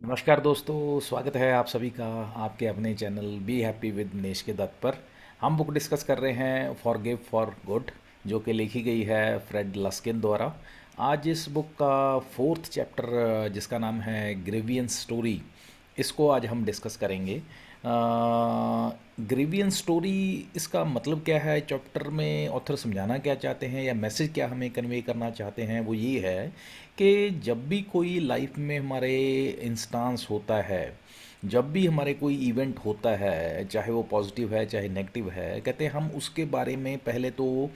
नमस्कार दोस्तों, स्वागत है आप सभी का आपके अपने channel be happy with Manish के दत्त पर। हम बुक डिस्कस कर रहे हैं फॉरगिव फॉर गुड, जो कि लिखी गई है फ्रेड लस्किन द्वारा। आज इस बुक का फोर्थ चैप्टर, जिसका नाम है ग्रेवियंस स्टोरी, इसको आज हम डिस्कस करेंगे। ग्रेवियन स्टोरी, इसका मतलब क्या है, चैप्टर में ऑथर समझाना क्या चाहते हैं या मैसेज क्या हमें कन्वे करना चाहते हैं, वो ये है कि जब भी कोई लाइफ में हमारे इंस्टांस होता है, जब भी हमारे कोई इवेंट होता है, चाहे वो पॉजिटिव है चाहे नेगेटिव है, कहते हैं हम उसके बारे में पहले तो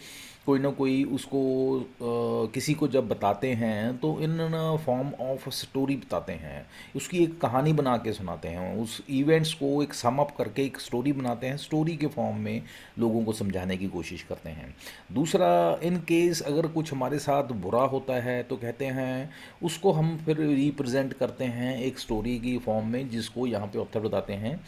कोई ना कोई उसको किसी को जब बताते हैं तो इन फॉर्म ऑफ स्टोरी बताते हैं, उसकी एक कहानी बना के सुनाते हैं, उस इवेंट्स को एक सम अप करके एक स्टोरी बनाते हैं, स्टोरी के फॉर्म में लोगों को समझाने की कोशिश करते हैं। दूसरा, इन केस अगर कुछ हमारे साथ बुरा होता है तो कहते हैं उसको हम फिर रिप्रेजेंट करते हैं एक स्टोरी की फॉर्म में, जिसको यहाँ पे ऑथर बताते हैं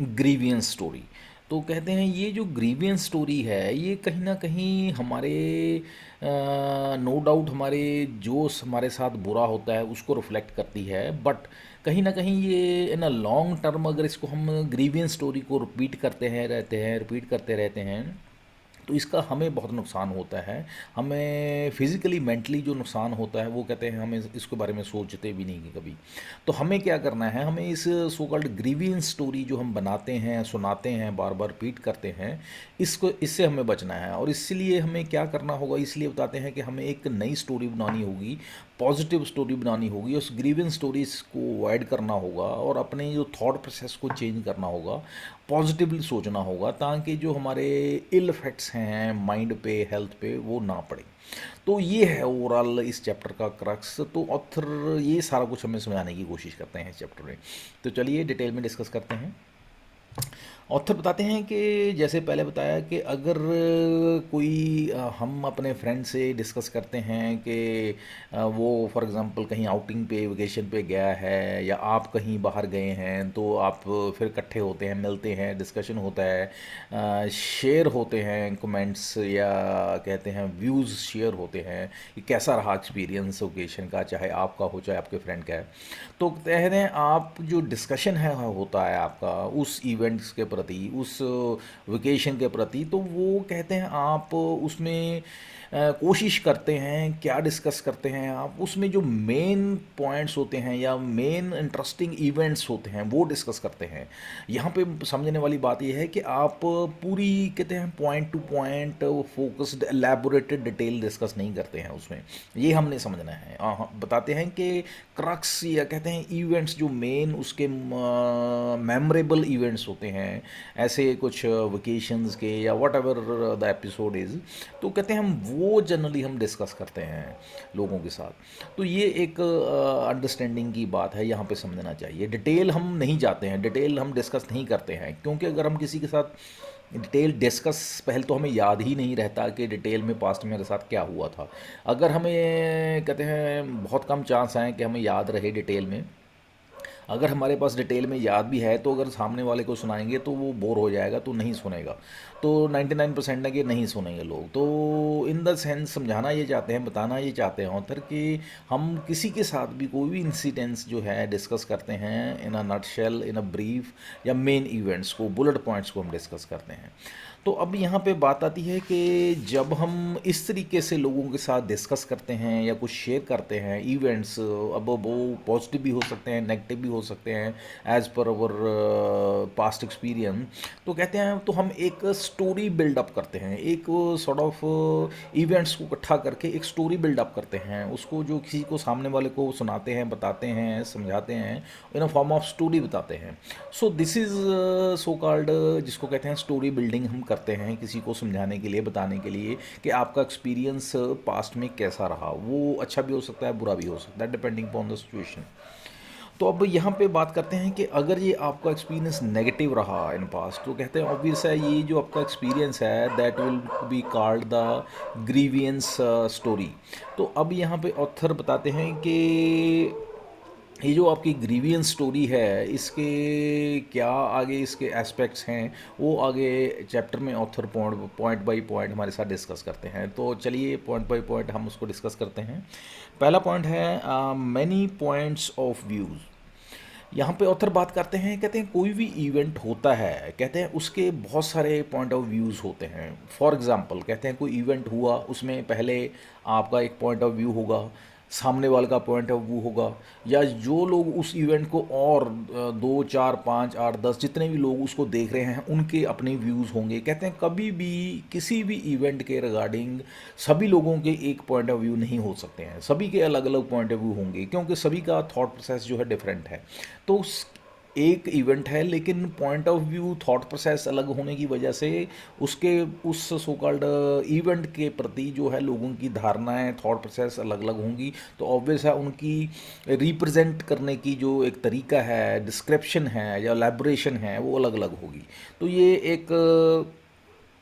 ग्रीवियंस स्टोरी। तो कहते हैं ये जो ग्रीवियंस स्टोरी है, ये कहीं ना कहीं हमारे नो डाउट हमारे जो हमारे साथ बुरा होता है उसको रिफ्लेक्ट करती है, बट कहीं ना कहीं ये इन अ लॉन्ग टर्म अगर इसको हम ग्रीवियंस स्टोरी को रिपीट करते रहते हैं तो इसका हमें बहुत नुकसान होता है। हमें फिज़िकली मेंटली जो नुकसान होता है वो कहते हैं हमें इसके बारे में सोचते भी नहीं कि कभी। तो हमें क्या करना है, हमें इस सो कॉल्ड ग्रीवियंस स्टोरी जो हम बनाते हैं, सुनाते हैं, बार बार रिपीट करते हैं, इसको इससे हमें बचना है। और इसलिए हमें क्या करना होगा, इसलिए बताते हैं कि हमें एक नई स्टोरी बनानी होगी, पॉजिटिव स्टोरी बनानी होगी, उस ग्रीवियंस स्टोरीज को अवॉइड करना होगा और अपने जो थॉट प्रोसेस को चेंज करना होगा, पॉजिटिवली सोचना होगा, ताकि जो हमारे इल इफेक्ट्स हैं माइंड पे, हेल्थ पे, वो ना पड़े। तो ये है ओवरऑल इस चैप्टर का क्रक्स। तो ऑथर ये सारा कुछ हमें समझाने की कोशिश करते हैं इस चैप्टर में। तो चलिए डिटेल में डिस्कस करते हैं। ऑथर बताते हैं कि जैसे पहले बताया कि अगर कोई हम अपने फ्रेंड से डिस्कस करते हैं कि वो फॉर एग्जांपल कहीं आउटिंग पे वेकेशन पे गया है, या आप कहीं बाहर गए हैं, तो आप फिर इकट्ठे होते हैं, मिलते हैं, डिस्कशन होता है, शेयर होते हैं कमेंट्स, या कहते हैं व्यूज़ शेयर होते हैं कि कैसा रहा एक्सपीरियंस ओकेशन का, चाहे आपका हो चाहे आपके फ्रेंड का है। तो कहते हैं आप जो डिस्कशन है होता है आपका उस इवेंट्स के प्रति, उस वेकेशन के प्रति, तो वो कहते हैं आप उसमें कोशिश करते हैं, क्या डिस्कस करते हैं आप उसमें, जो मेन पॉइंट्स होते हैं या मेन इंटरेस्टिंग इवेंट्स होते हैं वो डिस्कस करते हैं। यहाँ पे समझने वाली बात यह है कि आप पूरी कहते हैं point two point focused elaborated detail discuss नहीं करते हैं उसमें। ये हमने समझना है। बताते हैं कि क्रक्स या कहते हैं इवेंट्स जो मेन उसके मेमोरेबल इवेंट्स होते हैं, ऐसे कुछ वेकेशंस के या what ever the episode is, तो कहते हैं हम वो जनरली हम डिस्कस करते हैं लोगों के साथ। तो ये एक अंडरस्टैंडिंग की बात है, यहाँ पे समझना चाहिए। डिटेल हम नहीं जाते हैं, डिटेल हम डिस्कस नहीं करते हैं, क्योंकि अगर हम किसी के साथ डिटेल डिस्कस, पहले तो हमें याद ही नहीं रहता कि डिटेल में पास्ट में मेरे साथ क्या हुआ था। अगर हमें कहते हैं बहुत कम चांस हैं कि हमें याद रहे डिटेल में। अगर हमारे पास डिटेल में याद भी है तो अगर सामने वाले को सुनाएंगे तो वो बोर हो जाएगा, तो नहीं सुनेगा। तो 99% है कि नहीं सुनेंगे लोग। तो इन द सेंस समझाना ये चाहते हैं, बताना ये चाहते हैं ऑथर कि हम किसी के साथ भी कोई भी इंसिडेंट्स जो है डिस्कस करते हैं in a nutshell, in a brief, या मेन इवेंट्स को, बुलेट पॉइंट्स को हम डिस्कस करते हैं। तो अब यहाँ पे बात आती है कि जब हम इस तरीके से लोगों के साथ डिस्कस करते हैं या कुछ शेयर करते हैं इवेंट्स, अब वो पॉजिटिव भी हो सकते हैं, नेगेटिव भी हो सकते हैं, एज़ पर अवर पास्ट एक्सपीरियंस। तो कहते हैं तो हम एक स्टोरी बिल्डअप करते हैं, एक सॉर्ट ऑफ इवेंट्स को इकट्ठा करके एक स्टोरी बिल्डअप करते हैं, उसको जो किसी को सामने वाले को सुनाते हैं, बताते हैं, समझाते हैं, in a form of story बताते हैं। So this is so called, जिसको कहते हैं स्टोरी बिल्डिंग हम करते हैं किसी को समझाने के लिए, बताने के लिए कि आपका एक्सपीरियंस पास्ट में कैसा रहा। वो अच्छा भी हो सकता है, बुरा भी हो सकता है, डिपेंडिंग अपॉन द सिचुएशन। तो अब यहाँ पे बात करते हैं कि अगर ये आपका एक्सपीरियंस नेगेटिव रहा इन पास्ट, तो कहते हैं ऑब्वियस है ये जो आपका एक्सपीरियंस है that will be called the grievance story. तो अब यहाँ पे ऑथर बताते हैं कि ये जो आपकी ग्रीवियंस स्टोरी है, इसके क्या आगे इसके एस्पेक्ट्स हैं, वो आगे चैप्टर में ऑथर पॉइंट बाय पॉइंट हमारे साथ डिस्कस करते हैं। तो चलिए पॉइंट बाय पॉइंट हम उसको डिस्कस करते हैं। पहला पॉइंट है मैनी पॉइंट्स ऑफ व्यूज़। यहाँ पे ऑथर बात करते हैं, कहते हैं कोई भी इवेंट होता है, कहते हैं उसके बहुत सारे पॉइंट ऑफ व्यूज़ होते हैं। फॉर एग्जांपल कहते हैं कोई इवेंट हुआ, उसमें पहले आपका एक पॉइंट ऑफ व्यू होगा, सामने वाले का पॉइंट ऑफ व्यू होगा, या जो लोग उस इवेंट को और 2 4 5 8 10 जितने भी लोग उसको देख रहे हैं उनके अपने व्यूज़ होंगे। कहते हैं कभी भी किसी भी इवेंट के रिगार्डिंग सभी लोगों के एक पॉइंट ऑफ व्यू नहीं हो सकते हैं, सभी के अलग अलग पॉइंट ऑफ व्यू होंगे, क्योंकि सभी का थॉट प्रोसेस जो है डिफरेंट है। तो एक इवेंट है लेकिन point of view thought process अलग होने की वजह से उसके उस सो कॉल्ड इवेंट के प्रति जो है लोगों की धारणाएं, थॉट प्रोसेस अलग अलग होंगी। तो ऑब्वियस है उनकी रिप्रेजेंट करने की जो एक तरीका है, डिस्क्रिप्शन है या एलैबोरेशन है, वो अलग अलग होगी। तो ये एक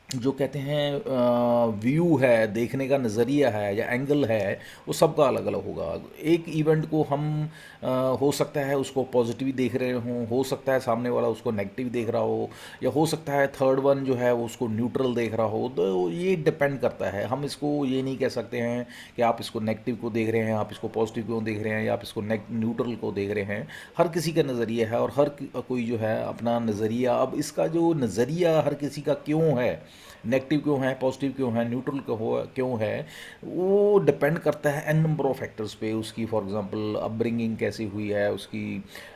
जो कहते हैं व्यू है, देखने का नज़रिया है या एंगल है, वो सबका अलग अलग होगा। एक इवेंट को हम हो सकता है उसको पॉजिटिव देख रहे हों, हो सकता है सामने वाला उसको नेगेटिव देख रहा हो, या हो सकता है थर्ड वन जो है वो उसको न्यूट्रल देख रहा हो। तो ये डिपेंड करता है, हम इसको ये नहीं कह सकते हैं कि आप इसको नेगेटिव को देख रहे हैं, आप इसको पॉजिटिव को देख रहे हैं, या आप इसको न्यूट्रल को देख रहे हैं। हर किसी का नज़रिया है और हर कोई जो है अपना नज़रिया, अब इसका जो नज़रिया हर किसी का क्यों है, नेगेटिव क्यों है, पॉजिटिव क्यों है, न्यूट्रल क्यों है, वो डिपेंड करता है एन नंबर ऑफ फैक्टर्स पे। उसकी फॉर एग्जांपल अपब्रिंगिंग कैसी हुई है, उसकी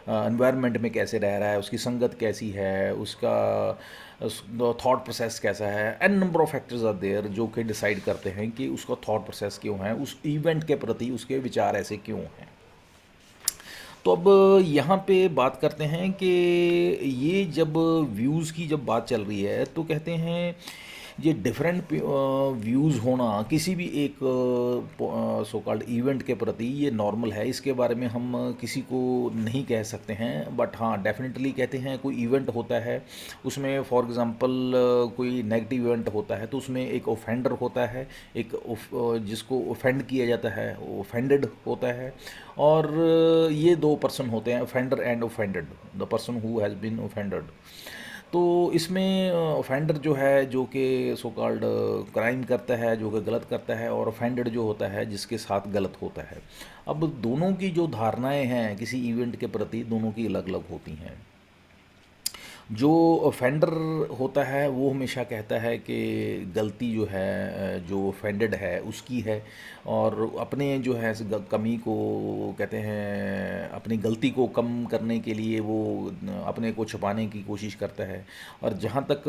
एनवायरनमेंट में कैसे रह रहा है, उसकी संगत कैसी है, उसका थॉट प्रोसेस कैसा है। N number of factors are there जो कि डिसाइड करते हैं कि उसका थॉट प्रोसेस क्यों है, उस इवेंट के प्रति उसके विचार ऐसे क्यों हैं। तो अब यहाँ पे बात करते हैं कि ये जब व्यूज़ की जब बात चल रही है तो कहते हैं ये डिफरेंट व्यूज़ होना किसी भी एक सो कॉल्ड इवेंट के प्रति ये नॉर्मल है, इसके बारे में हम किसी को नहीं कह सकते हैं। बट हाँ, डेफिनेटली कहते हैं कोई इवेंट होता है उसमें फॉर एग्जांपल कोई नेगेटिव इवेंट होता है तो उसमें एक ऑफेंडर होता है, एक जिसको ऑफेंड किया जाता है ऑफेंडेड होता है, और ये दो पर्सन होते हैं, offender and offended, the person who has been offended. तो इसमें ऑफेंडर जो है जो कि सो कॉल्ड क्राइम करता है, जो कि गलत करता है, और ऑफेंडेड जो होता है जिसके साथ गलत होता है। अब दोनों की जो धारणाएं हैं किसी इवेंट के प्रति दोनों की अलग अलग होती हैं। जो ऑफेंडर होता है वो हमेशा कहता है कि गलती जो है जो ऑफेंडेड है उसकी है, और अपने जो है कमी को कहते हैं, अपनी गलती को कम करने के लिए वो अपने को छुपाने की कोशिश करता है। और जहाँ तक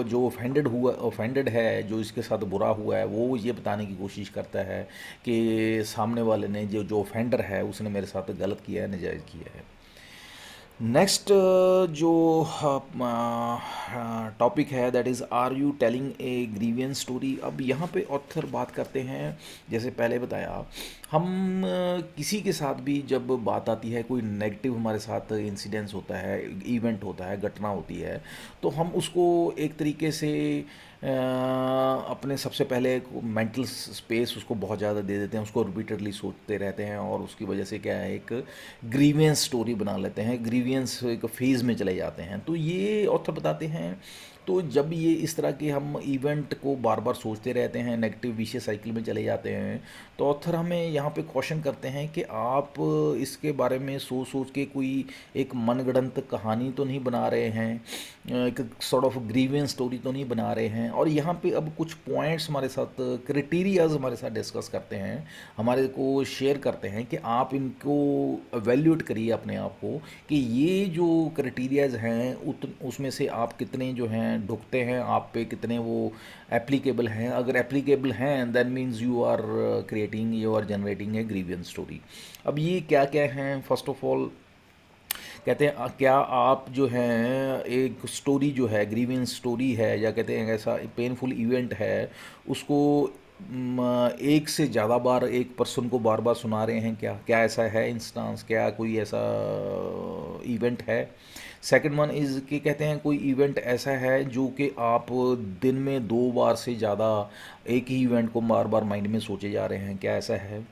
जो ऑफेंडेड है, जो इसके साथ बुरा हुआ है, वो ये बताने की कोशिश करता है कि सामने वाले ने जो जो ऑफेंडर है उसने मेरे साथ गलत किया है, नाजायज़ किया है। नेक्स्ट जो टॉपिक है that is are you telling a grievance story. अब यहाँ पे ऑथर बात करते हैं, जैसे पहले बताया, हम किसी के साथ भी जब बात आती है, कोई नेगेटिव हमारे साथ इंसिडेंस होता है, इवेंट होता है, घटना होती है, तो हम उसको एक तरीके से अपने सबसे पहले मेंटल स्पेस उसको बहुत ज़्यादा दे देते हैं, उसको रिपीटेडली सोचते रहते हैं, और उसकी वजह से क्या है एक ग्रीवियंस स्टोरी बना लेते हैं, ग्रीवियंस एक फेज़ में चले जाते हैं। तो ये ऑथर बताते हैं, तो जब ये इस तरह के हम इवेंट को बार बार सोचते रहते हैं, नेगेटिव विशेष साइकिल में चले जाते हैं, तो ऑथर हमें यहाँ पे क्वेश्चन करते हैं कि आप इसके बारे में सोच सोच के कोई एक मनगढ़ंत कहानी तो नहीं बना रहे हैं, एक सॉर्ट ऑफ ग्रीवियंस स्टोरी तो नहीं बना रहे हैं। और यहाँ पे अब कुछ पॉइंट्स हमारे साथ, क्राइटेरियाज हमारे साथ डिस्कस करते हैं, हमारे को शेयर करते हैं कि आप इनको एवेल्यूएट करिए अपने आप को कि ये जो क्राइटेरियाज हैं उसमें से आप कितने जो हैं ढुकते हैं, आप पे कितने वो एप्लीकेबल हैं। अगर एप्लीकेबल हैं then means you are creating, you are generating a grievance story. अब ये क्या क्या हैं, फर्स्ट ऑफ ऑल कहते हैं क्या आप जो हैं एक स्टोरी जो है ग्रीवियंस स्टोरी है, या कहते हैं ऐसा पेनफुल इवेंट है, उसको एक से ज़्यादा बार एक पर्सन को बार बार सुना रहे हैं, क्या क्या ऐसा है इंस्टांस, क्या कोई ऐसा इवेंट है। सेकंड वन इज़ कि कहते हैं कोई इवेंट ऐसा है जो कि आप दिन में 2 बार से ज़्यादा एक ही इवेंट को बार बार माइंड में सोचे जा रहे हैं, क्या ऐसा है।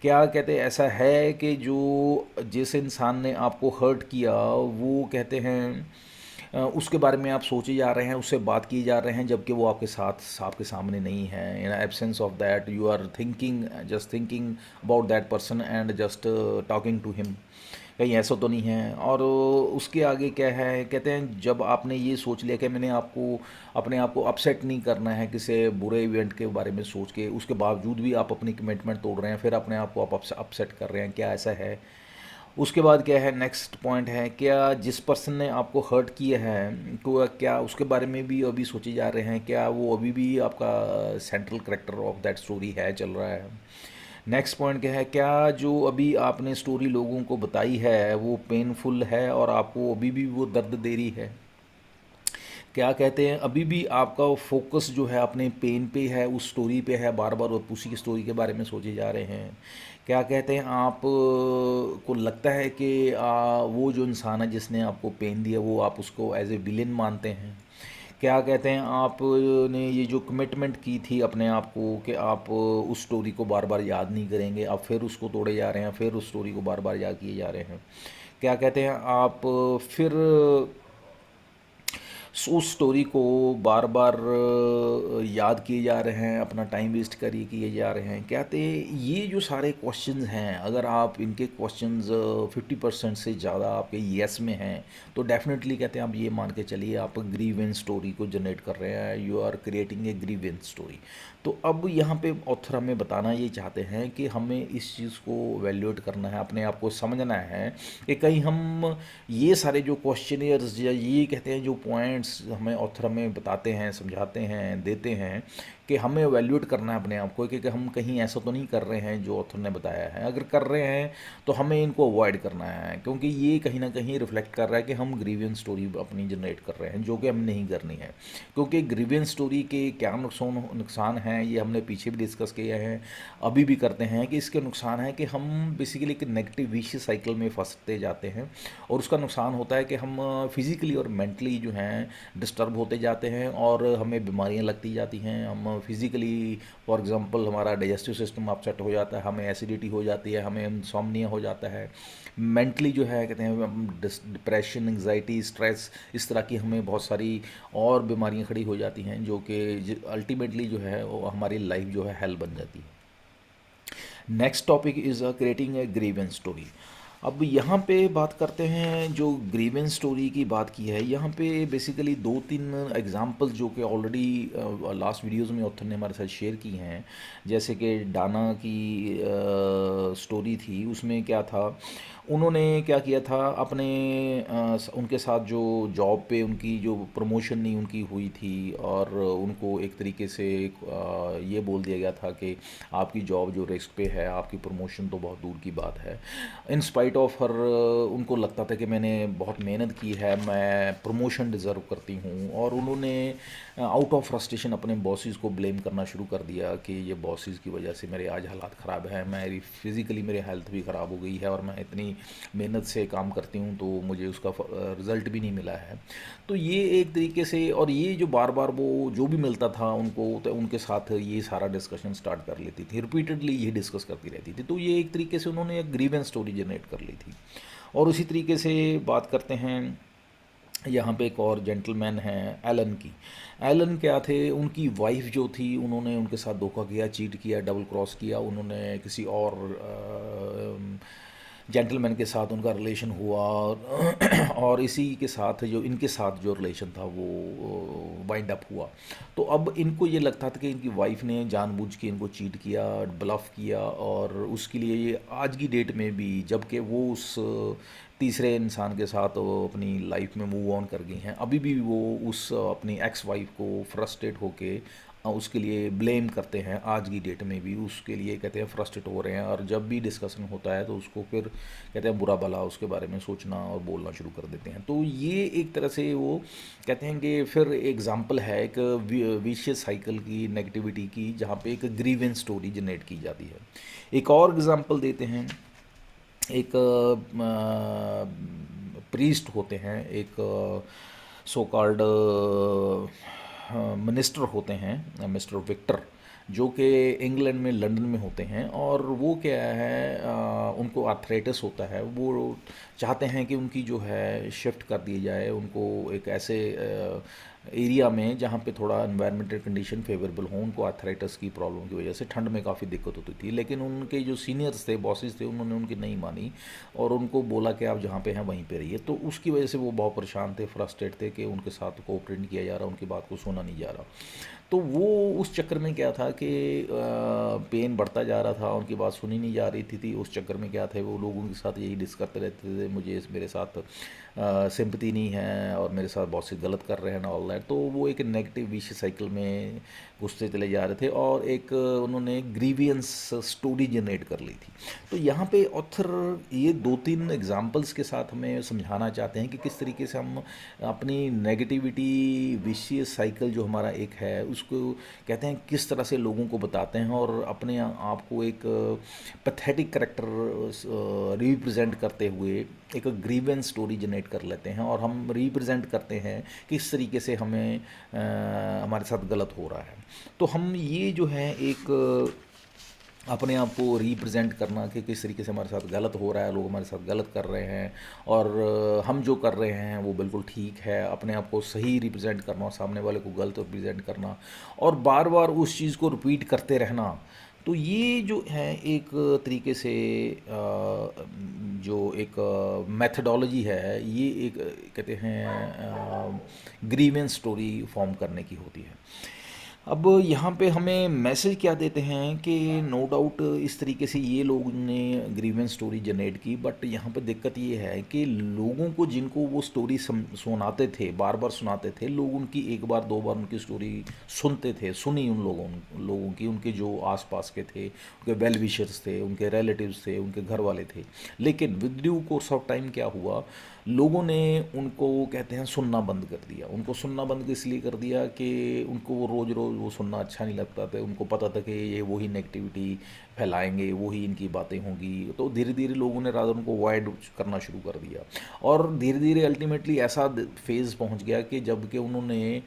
क्या कहते हैं ऐसा है कि जो जिस इंसान ने आपको हर्ट किया वो कहते हैं उसके बारे में आप सोचे जा रहे हैं, उससे बात किए जा रहे हैं, जबकि वो आपके साथ आपके सामने नहीं है। In absence of that you are thinking, just thinking about that person and just talking to him. कहीं ऐसा तो नहीं है। और उसके आगे क्या है, कहते हैं जब आपने ये सोच लिया कि मैंने आपको अपने आप को अपसेट नहीं करना है किसी बुरे इवेंट के बारे में सोच के, उसके बावजूद भी आप अपनी कमिटमेंट तोड़ रहे हैं, फिर अपने आप को आप अपसेट कर रहे हैं, क्या ऐसा है? उसके बाद क्या है, नेक्स्ट पॉइंट है, क्या जिस पर्सन ने आपको हर्ट किया है तो क्या उसके बारे में भी अभी सोचे जा रहे हैं, क्या वो अभी भी आपका central character of that story है, चल रहा है? नेक्स्ट पॉइंट क्या है, क्या जो अभी आपने स्टोरी लोगों को बताई है वो पेनफुल है और आपको अभी भी वो दर्द दे रही है? क्या कहते हैं, अभी भी आपका फोकस जो है अपने पेन पे है, उस स्टोरी पे है, बार बार उसी की स्टोरी के बारे में सोचे जा रहे हैं? क्या कहते हैं, आप को लगता है कि वो जो इंसान है जिसने आपको पेन दिया वो आप उसको एज ए विलेन मानते हैं? क्या कहते हैं, आपने ये जो कमिटमेंट की थी अपने आप को कि आप उस स्टोरी को बार बार याद नहीं करेंगे, आप फिर उसको तोड़े जा रहे हैं, फिर उस स्टोरी को बार बार याद किए जा रहे हैं? क्या कहते हैं, आप फिर उस स्टोरी को बार बार याद किए जा रहे हैं, अपना टाइम वेस्ट करिए किए जा रहे हैं? कहते ये जो सारे क्वेश्चंस हैं, अगर आप इनके क्वेश्चंस 50% से ज़्यादा आपके येस में हैं तो डेफिनेटली कहते हैं आप ये मान के चलिए आप ग्रीवेंस स्टोरी को जनरेट कर रहे हैं, you are creating a grievance story. तो अब यहाँ पे ऑथर हमें बताना ये चाहते हैं कि हमें इस चीज़ को वैल्यूएट करना है, अपने आप को समझना है कि कहीं हम ये सारे जो क्वेश्चनियर्स या ये कहते हैं जो पॉइंट्स हमें ऑथर हमें बताते हैं, समझाते हैं, देते हैं, कि हमें वैल्यूएट करना है अपने आप को कि हम कहीं ऐसा तो नहीं कर रहे हैं जो ऑथर ने बताया है। अगर कर रहे हैं तो हमें इनको अवॉइड करना है, क्योंकि ये कहीं ना कहीं रिफ्लेक्ट कर रहा है कि हम ग्रीवियंस स्टोरी अपनी जनरेट कर रहे हैं, जो कि हम नहीं करनी है। क्योंकि ग्रीवियंस स्टोरी के क्या नुकसान हैं ये हमने पीछे भी डिस्कस किए हैं, अभी भी करते हैं, कि इसके नुकसान है कि हम बेसिकली एक नेगेटिव विशियस साइकिल में फंसते जाते हैं, और उसका नुकसान होता है कि हम फिज़िकली और मेंटली जो हैं डिस्टर्ब होते जाते हैं और हमें बीमारियां लगती जाती हैं। हम फिज़िकली फॉर एग्जांपल हमारा डाइजेस्टिव सिस्टम अपसेट हो जाता है, हमें एसिडिटी हो जाती है, हमें इंसोम्निया हो जाता है। मेंटली जो है कहते हैं डिप्रेशन, एंग्जाइटी, स्ट्रेस, इस तरह की हमें बहुत सारी और बीमारियां खड़ी हो जाती हैं, जो कि अल्टीमेटली जो है वो हमारी लाइफ जो है हेल बन जाती है। Next topic is creating a grievance story. अब यहाँ पे बात करते हैं, जो ग्रीवेंस स्टोरी की बात की है यहाँ पे बेसिकली दो तीन एग्जांपल्स जो कि ऑलरेडी लास्ट वीडियोस में ऑथर ने हमारे साथ शेयर की हैं। जैसे कि डाना की स्टोरी थी, उसमें क्या था, उन्होंने क्या किया था, अपने उनके साथ जो जॉब पे उनकी जो प्रमोशन नहीं उनकी हुई थी, और उनको एक तरीके से ये बोल दिया गया था कि आपकी जॉब जो रिस्क पे है, आपकी प्रमोशन तो बहुत दूर की बात है। इन स्पाइट ऑफ हर उनको लगता था कि मैंने बहुत मेहनत की है, मैं प्रमोशन डिज़र्व करती हूँ, और उन्होंने आउट ऑफ फ्रस्ट्रेशन अपने बॉसेस को ब्लेम करना शुरू कर दिया कि ये बॉसेस की वजह से मेरे आज हालात ख़राब हैं, मेरी फिज़िकली मेरी हेल्थ भी ख़राब हो गई है, और मैं इतनी मेहनत से काम करती हूँ तो मुझे उसका रिज़ल्ट भी नहीं मिला है। तो ये एक तरीके से, और ये जो बार बार वो जो भी मिलता था उनको तो उनके साथ ये सारा डिस्कशन स्टार्ट कर लेती थी, रिपीटेडली ये डिस्कस करती रहती थी। तो ये एक तरीके से उन्होंने एक ग्रीवेंस स्टोरी जनरेट कर ली थी। और उसी तरीके से बात करते हैं, यहाँ पे एक और जेंटलमैन हैं एलन की। एलन क्या थे, उनकी वाइफ जो थी उन्होंने उनके साथ धोखा किया, चीट किया, डबल क्रॉस किया, उन्होंने किसी और जेंटलमैन के साथ उनका रिलेशन हुआ, और इसी के साथ जो इनके साथ जो रिलेशन था वो वाइंड अप हुआ। तो अब इनको ये लगता था कि इनकी वाइफ ने जानबूझ के इनको चीट किया, ब्लफ किया, और उसके लिए ये आज की डेट में भी, जबकि वो उस तीसरे इंसान के साथ वो अपनी लाइफ में मूव ऑन कर गई हैं, अभी भी वो उस अपनी एक्स वाइफ को फ्रस्ट्रेट होके उसके लिए ब्लेम करते हैं। आज की डेट में भी उसके लिए कहते हैं फ्रस्ट्रेट हो रहे हैं, और जब भी डिस्कशन होता है तो उसको फिर कहते हैं बुरा भला उसके बारे में सोचना और बोलना शुरू कर देते हैं। तो ये एक तरह से वो कहते हैं कि फिर एग्जाम्पल है एक विशियस साइकिल की, नेगेटिविटी की, जहाँ पे एक ग्रीवेंस स्टोरी जनरेट की जाती है। एक और एग्जाम्पल देते हैं, एक प्रीस्ट होते हैं, एक सो कॉल्ड मिनिस्टर होते हैं, मिस्टर विक्टर, जो कि इंग्लैंड में लंदन में होते हैं, और वो क्या है, उनको आर्थराइटिस होता है। वो चाहते हैं कि उनकी जो है शिफ्ट कर दी जाए, उनको एक ऐसे एरिया में जहाँ पे थोड़ा एनवायरमेंटल कंडीशन फेवरेबल हो, उनको आर्थराइटिस की प्रॉब्लम की वजह से ठंड में काफ़ी दिक्कत होती थी, लेकिन उनके जो सीनियर्स थे, बॉसेस थे, उन्होंने उनकी नहीं मानी और उनको बोला कि आप जहाँ पे हैं वहीं पे रहिए। तो उसकी वजह से वो बहुत परेशान थे, फ्रस्ट्रेट थे कि उनके साथ कोऑपरेट नहीं किया जा रहा, उनकी बात को सुना नहीं जा रहा। तो वो उस चक्कर में क्या था कि पेन बढ़ता जा रहा था, उनकी बात सुनी नहीं जा रही थी। उस चक्कर में क्या थे, वो लोगों के साथ यही डिस्कस करते रहते थे, मुझे मेरे साथ सिंपैथी नहीं है और मेरे साथ बहुत से गलत कर रहे हैं ना, ऑल दैट। तो वो एक नेगेटिव विश साइकिल में घुसते चले जा रहे थे और एक उन्होंने ग्रीवियंस स्टोरी जनरेट कर ली थी। तो यहाँ पे ऑथर ये 2-3 एग्जांपल्स के साथ हमें समझाना चाहते हैं कि किस तरीके से हम अपनी नेगेटिविटी विशियस साइकिल जो हमारा एक है उसको कहते हैं किस तरह से लोगों को बताते हैं और अपने आप को एक पैथेटिक करेक्टर रिप्रेजेंट करते हुए एक ग्रीवेंस स्टोरी जनरेट कर लेते हैं और हम रिप्रेजेंट करते हैं किस तरीके से हमें हमारे साथ गलत हो रहा है। तो हम ये जो है एक अपने आप को रिप्रेजेंट करना कि किस तरीके से हमारे साथ गलत हो रहा है, लोग हमारे साथ गलत कर रहे हैं और हम जो कर रहे हैं वो बिल्कुल ठीक है, अपने आप को सही रिप्रेजेंट करना और सामने वाले को गलत रिप्रेजेंट करना और बार बार उस चीज़ को रिपीट करते रहना। तो ये जो है एक तरीके से जो एक मेथडोलॉजी है, ये एक कहते हैं ग्रीवेंस स्टोरी फॉर्म करने की होती है। अब यहाँ पे हमें मैसेज क्या देते हैं कि नो डाउट इस तरीके से ये लोग ने ग्रीवेंस स्टोरी जनरेट की, बट यहाँ पे दिक्कत ये है कि लोगों को जिनको वो स्टोरी सुनाते थे, बार बार सुनाते थे, लोग उनकी एक बार दो बार उनकी स्टोरी सुनते थे, सुनी उन लोगों की, उनके जो आसपास के थे, उनके वेल विशर्स थे, उनके रिलेटिव्स थे, उनके घर वाले थे। लेकिन with due course of time क्या हुआ, लोगों ने उनको कहते हैं सुनना बंद कर दिया। उनको सुनना बंद इसलिए कर दिया कि उनको वो रोज़ रोज़ वो सुनना अच्छा नहीं लगता था। उनको पता था कि ये वही नेगेटिविटी फैलाएंगे, वही इनकी बातें होंगी। तो धीरे धीरे लोगों ने रादर उनको अवॉइड करना शुरू कर दिया और धीरे धीरे अल्टीमेटली ऐसा फेज़ पहुंच गया कि जब कि उन्होंने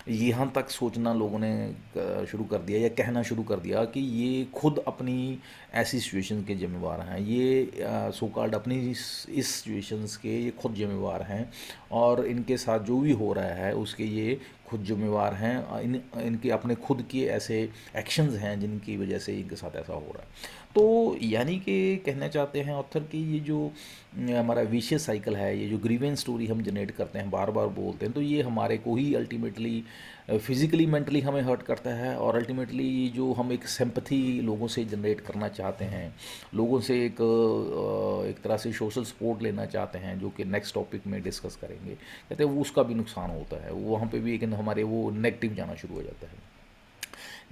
यहाँ तक सोचना लोगों ने शुरू कर दिया या कहना शुरू कर दिया कि ये खुद अपनी ऐसी सिचुएशन के जिम्मेवार हैं, ये सो कॉल्ड अपनी इस सिचुएशंस के ये खुद जिम्मेवार हैं और इनके साथ जो भी हो रहा है उसके ये खुद जिम्मेवार हैं। इनके अपने खुद के ऐसे एक्शंस हैं जिनकी वजह से इनके साथ ऐसा हो रहा है। तो यानी कि कहना चाहते हैं ऑथर कि ये जो हमारा विशियस साइकिल है, ये जो ग्रीवेंस स्टोरी हम जनरेट करते हैं, बार बार बोलते हैं, तो ये हमारे को ही अल्टीमेटली फिज़िकली मेंटली हमें हर्ट करता है और अल्टीमेटली जो हम एक सिंपैथी लोगों से जनरेट करना चाहते हैं, लोगों से एक तरह से सोशल सपोर्ट लेना चाहते हैं, जो कि नेक्स्ट टॉपिक में डिस्कस करेंगे, कहते हैं वो उसका भी नुकसान होता है, वो वहाँ पे भी एक हमारे वो नेगेटिव जाना शुरू हो जाता है।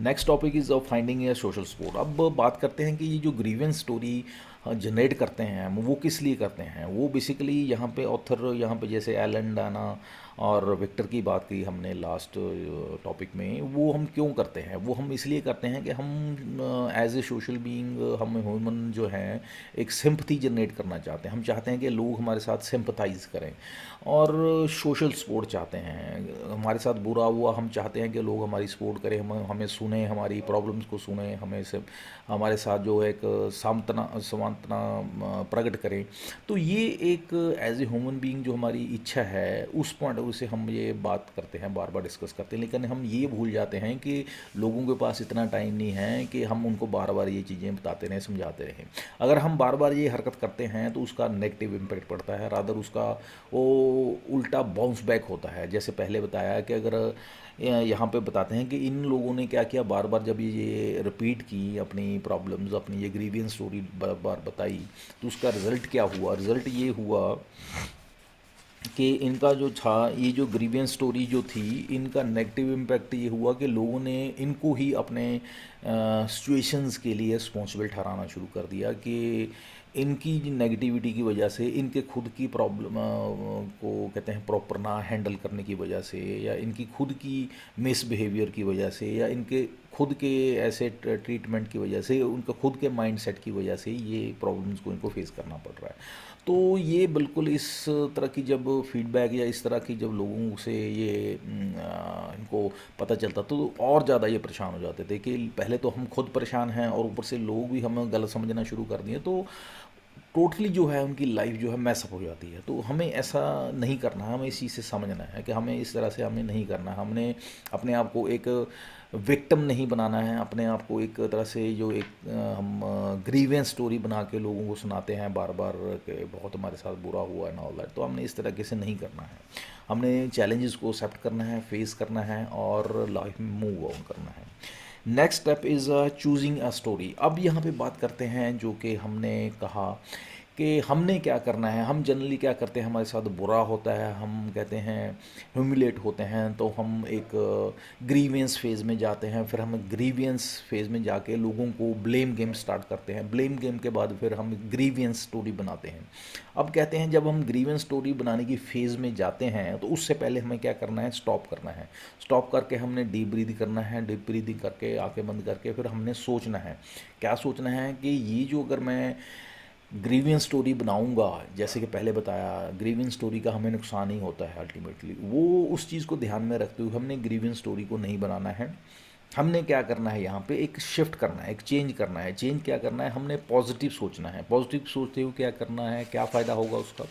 Next topic is of finding A social support. अब बात करते हैं कि ये जो ग्रीवेंस स्टोरी जनरेट करते हैं हम, वो किस लिए करते हैं। वो बेसिकली यहाँ पे ऑथर यहाँ पे जैसे एलन डाना और विक्टर की बात की हमने लास्ट टॉपिक में, वो हम क्यों करते हैं, वो हम इसलिए करते हैं कि हम एज ए सोशल बीइंग, हम ह्यूमन जो हैं एक सिंपथी जनरेट करना चाहते हैं। हम चाहते हैं कि लोग हमारे साथ सिंपथाइज करें और सोशल सपोर्ट चाहते हैं। हमारे साथ बुरा हुआ, हम चाहते हैं कि लोग हमारी सपोर्ट करें, हमें सुने, हमारी प्रॉब्लम्स को सुने, हमें से हमारे साथ जो है एक सांत्वना प्रकट करें। तो ये एक एज ए ह्यूमन बीइंग जो हमारी इच्छा है, उस पॉइंट ऑफ व्यू से हम ये बात करते हैं, बार बार डिस्कस करते हैं। लेकिन हम ये भूल जाते हैं कि लोगों के पास इतना टाइम नहीं है कि हम उनको बार बार ये चीज़ें बताते रहें, समझाते रहें। अगर हम बार बार ये हरकत करते हैं तो उसका नेगेटिव इम्पैक्ट पड़ता है, रादर उसका वो उल्टा बाउंस बैक होता है। जैसे पहले बताया कि अगर यहाँ पे बताते हैं कि इन लोगों ने क्या किया, बार बार जब ये रिपीट की अपनी प्रॉब्लम्स, अपनी ये ग्रीवियंस स्टोरी बार बार बताई, तो उसका रिज़ल्ट क्या हुआ। रिज़ल्ट ये हुआ कि इनका जो था, ये जो ग्रीवियंस स्टोरी जो थी, इनका नेगेटिव इम्पैक्ट ये हुआ कि लोगों ने इनको ही अपने सिचुएशंस के लिए रिस्पॉन्सिबल ठहराना शुरू कर दिया कि इनकी नेगेटिविटी की वजह से, इनके खुद की प्रॉब्लम को कहते हैं प्रॉपर ना हैंडल करने की वजह से, या इनकी खुद की मिसबिहेवियर की वजह से, या इनके खुद के ऐसे ट्रीटमेंट की वजह से, उनका खुद के माइंडसेट की वजह से ये प्रॉब्लम्स को इनको फेस करना पड़ रहा है। तो ये बिल्कुल इस तरह की जब फीडबैक या इस तरह की जब लोगों से ये इनको पता चलता तो और ज़्यादा ये परेशान हो जाते थे कि पहले तो हम खुद परेशान हैं और ऊपर से लोग भी हमें गलत समझना शुरू कर दिए। तो टोटली जो है उनकी लाइफ जो है मैसअप हो जाती है। तो हमें ऐसा नहीं करना है, हमें इस चीज़ से समझना है कि हमें इस तरह से हमें नहीं करना है। हमने अपने आप को एक विक्टिम नहीं बनाना है, अपने आप को एक तरह से जो एक हम ग्रीवेंस स्टोरी बना के लोगों को सुनाते हैं बार बार कि बहुत हमारे साथ बुरा हुआ है ना ऑल दैट। तो हमने इस तरीके से नहीं करना है। हमने चैलेंजेस को एक्सेप्ट करना है, फेस करना है और लाइफ में मूव ऑन करना है। Next step is choosing a story. अब यहाँ पे बात करते हैं जो कि हमने कहा कि हमने क्या करना है। हम जनरली क्या करते हैं, हमारे साथ बुरा होता है, हम कहते हैं ह्यूमिलेट होते हैं, तो हम एक ग्रीवियंस फेज़ में जाते हैं। फिर हम ग्रीवियंस फेज़ में जाके लोगों को ब्लेम गेम स्टार्ट करते हैं। ब्लेम गेम के बाद फिर हम ग्रीवियंस स्टोरी बनाते हैं। अब कहते हैं जब हम ग्रीवियंस स्टोरी बनाने की फ़ेज़ में जाते हैं तो उससे पहले हमें क्या करना है, स्टॉप करना है। स्टॉप करके हमने डीप ब्रीदिंग करना है। डीप ब्रीदिंग करके आंखें बंद करके फिर हमने सोचना है। क्या सोचना है कि ये जो अगर मैं ग्रीवियंस स्टोरी बनाऊंगा, जैसे कि पहले बताया, ग्रीवियंस स्टोरी का हमें नुकसान ही होता है अल्टीमेटली। वो उस चीज़ को ध्यान में रखते हुए हमने ग्रीवियंस स्टोरी को नहीं बनाना है। हमने क्या करना है, यहाँ पे एक शिफ्ट करना है, एक चेंज करना है। चेंज क्या करना है, हमने पॉजिटिव सोचना है। पॉजिटिव सोचते हुए क्या करना है, क्या फ़ायदा होगा उसका।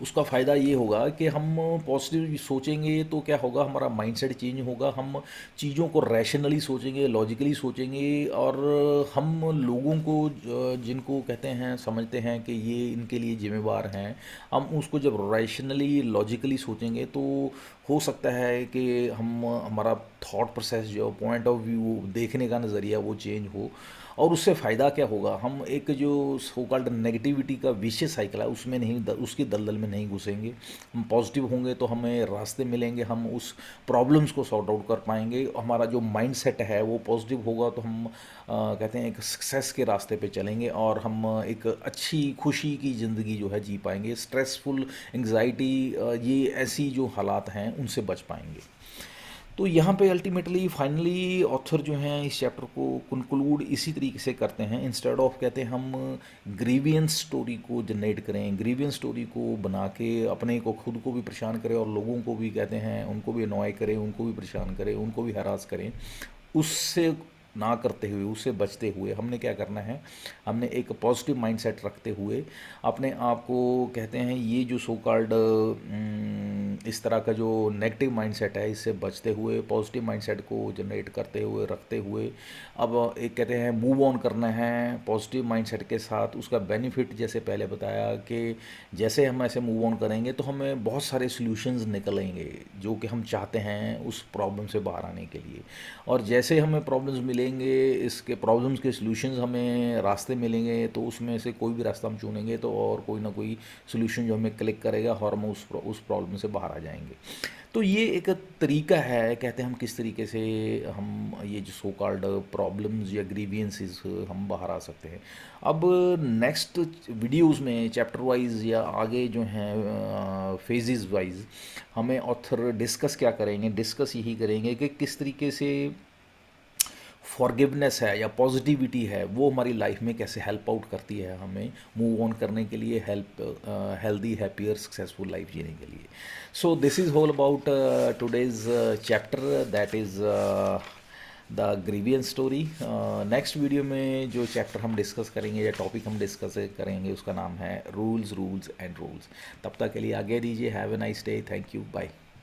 उसका फ़ायदा ये होगा कि हम पॉजिटिव सोचेंगे तो क्या होगा, हमारा माइंडसेट चेंज होगा। हम चीज़ों को रैशनली सोचेंगे, लॉजिकली सोचेंगे और हम लोगों को जिनको कहते हैं, समझते हैं कि ये इनके लिए जिम्मेवार हैं, हम उसको जब रैशनली लॉजिकली सोचेंगे तो हो सकता है कि हम हमारा थॉट प्रोसेस जो पॉइंट ऑफ व्यू देखने का नज़रिया वो चेंज हो। और उससे फ़ायदा क्या होगा, हम एक जो सो कॉल्ड नेगेटिविटी का विशेष साइकिल है उसमें नहीं उसकी दलदल में नहीं घुसेंगे। हम पॉजिटिव होंगे तो हमें रास्ते मिलेंगे, हम उस प्रॉब्लम्स को सॉर्ट आउट कर पाएंगे। हमारा जो माइंड सेट है वो पॉजिटिव होगा तो हम कहते हैं एक सक्सेस के रास्ते पे चलेंगे और हम एक अच्छी खुशी की ज़िंदगी जो है जी पाएंगे। स्ट्रेसफुल, एंग्जाइटी, ये ऐसी जो हालात हैं उनसे बच पाएंगे। तो यहाँ पे अल्टीमेटली फाइनली ऑथर जो हैं इस चैप्टर को कंक्लूड इसी तरीके से करते हैं। इंस्टेड ऑफ कहते हैं हम ग्रीवियंस स्टोरी को जनरेट करें, ग्रीवियंस स्टोरी को बना के अपने को खुद को भी परेशान करें और लोगों को भी कहते हैं उनको भी अनॉय करें, उनको भी परेशान करें, उनको भी हरास करें, उससे ना करते हुए, उससे बचते हुए हमने क्या करना है, हमने एक पॉजिटिव माइंडसेट रखते हुए अपने आप को कहते हैं ये जो सो कॉल्ड इस तरह का जो नेगेटिव माइंडसेट है इससे बचते हुए पॉजिटिव माइंडसेट को जनरेट करते हुए रखते हुए अब एक कहते हैं मूव ऑन करना है पॉजिटिव माइंडसेट के साथ। उसका बेनिफिट जैसे पहले बताया कि जैसे हम ऐसे मूव ऑन करेंगे तो हमें बहुत सारे सॉल्यूशंस निकलेंगे जो कि हम चाहते हैं उस प्रॉब्लम से बाहर आने के लिए। और जैसे हमें प्रॉब्लम्स मिलेंगे, इसके प्रॉब्लम्स के सॉल्यूशंस हमें रास्ते मिलेंगे, तो उसमें से कोई भी रास्ता हम चुनेंगे तो और कोई ना कोई सॉल्यूशन जो हमें क्लिक करेगा और हम उस प्रॉब्लम से बाहर आ जाएंगे। तो ये एक तरीका है, कहते हैं हम किस तरीके से हम ये जो सो कॉल्ड प्रॉब्लम्स या ग्रीवियंसेस हम बाहर आ सकते हैं। अब नेक्स्ट वीडियोस में चैप्टर वाइज या आगे जो हैं फेजेस वाइज हमें ऑथर डिस्कस क्या करेंगे, डिस्कस यही करेंगे कि किस तरीके से फॉरगिवनेस है या पॉजिटिविटी है वो हमारी लाइफ में कैसे हेल्प आउट करती है हमें मूव ऑन करने के लिए, हेल्दी हैप्पियर सक्सेसफुल लाइफ जीने के लिए। So this is all about today's chapter that is the grievance story. Next video में जो चैप्टर हम डिस्कस करेंगे या टॉपिक हम डिस्कस करेंगे उसका नाम है रूल्स रूल्स एंड रूल्स। तब तक के लिए आगे दीजिए। Have a nice day. Thank you. Bye.